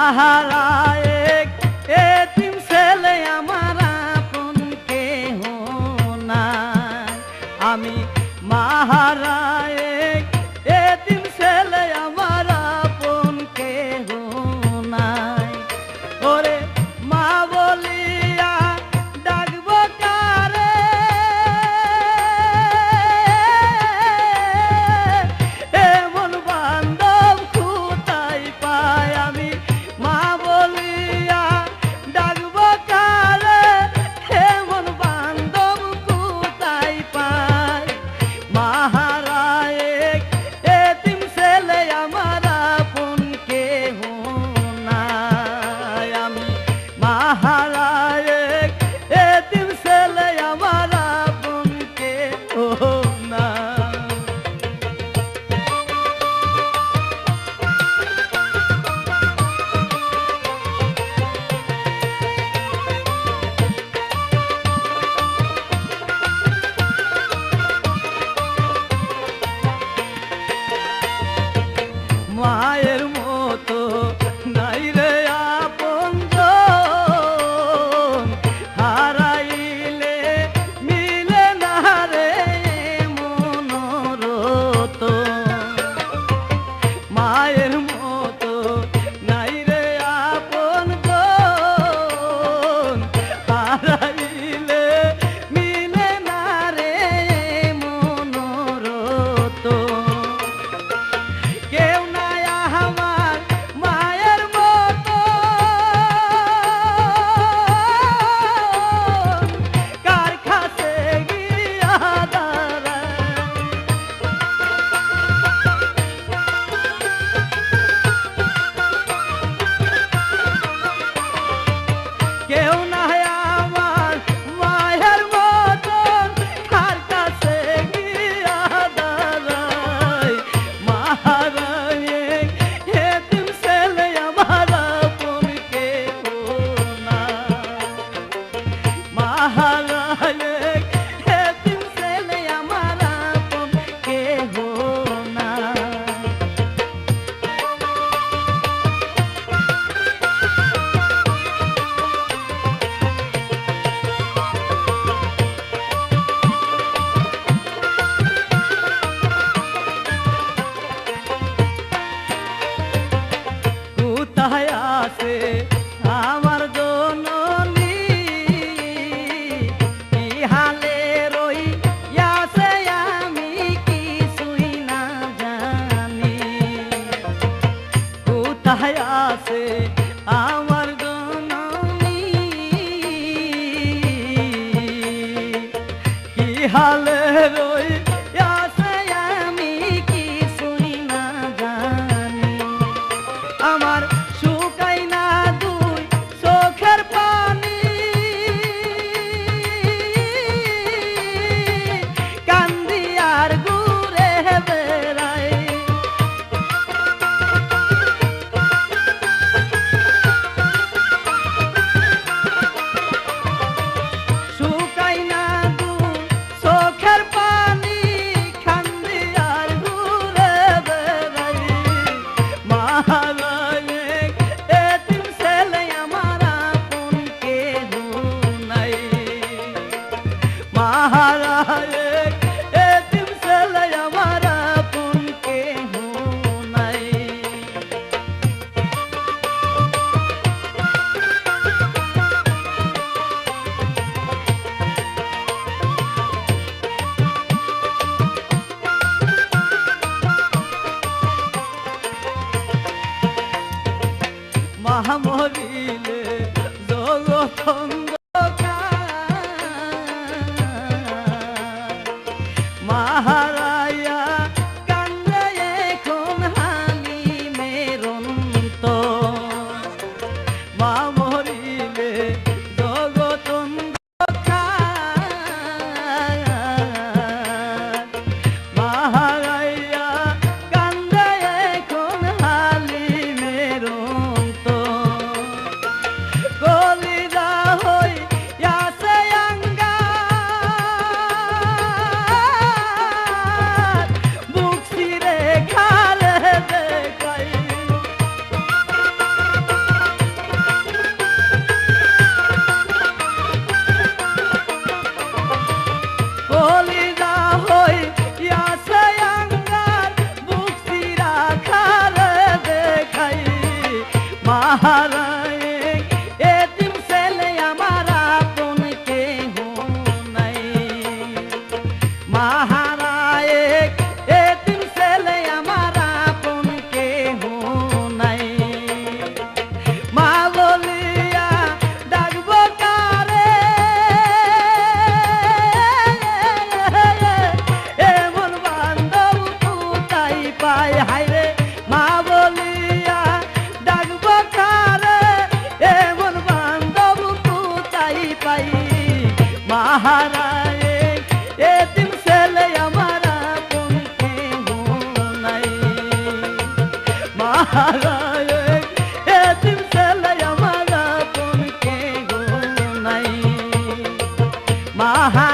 মাহারায় এতিম ছেলে আমার আপন কেহ নাই। আমি মাহারায় এতিম ছেলে আমার আপন কেহ নাই। ওরে মা বলিয়া ডাকব কারে, এমন বান্ধব কোথায় পাই। আমি মা বলিয়া ডাকব কারে, এমন বান্ধব কোথায় পাই। মাহারায় এতিম ছেলে আমার আপন কেহ নাই। আমি মাহারায় এতিম ছেলে আমার আপন কেহ নাই। মায়ের মতো নাই রে আপনজন, হারাইলে মিলে না রে মনোরত। মায়ের মতো নাই রে আপনজন, হারাইলে মিলে না রে মনোরত। কেউ নাই আমার মায়ের মতো, কার কাছে গিয়া দাঁড়াই। কেউ নাই আমার মায়ের মতো, কার কাছে গিয়া দাঁড়াই। মাহারায় এতিম ছেলে আমার আপন কেহ নাই। মাহারায় এতিম ছেলে আমার আপন কেহ নাই। কোথায় আছে আমার জননী, কি হালে রইয়াছে আমি কিছুই না জানি। কোথায় আছে আমার জননী, কি হালে রইয়াছে আমি কিছুই না জানি। আমার শুকাই না দুই চোখের পানি, কান্দি আর ঘুরে বেড়াই। শুকাই না দুই চোখের পানি, কান্দি আর ঘুরে বেড়াই। মাহারায় এতিম ছেলে আমার আপন কেহ নাই। মাহারায় এতিম ছেলে আমার আপন কেহ নাই। মা মরিলে জগৎ অন্ধকার, महाराए एतिम सेले हमारा पुन के हो नहीं माँ बोलिया डाकबो कारे एमन बांधव कोथाय पाय हाय रे माँ बोलिया डाकबो कारे एमन बांधव कोथाय पाय महाराए एतिम सेले हमारा पुन के हो नहीं महाराए एतिम सेले हमारा पुन के हो नहीं महा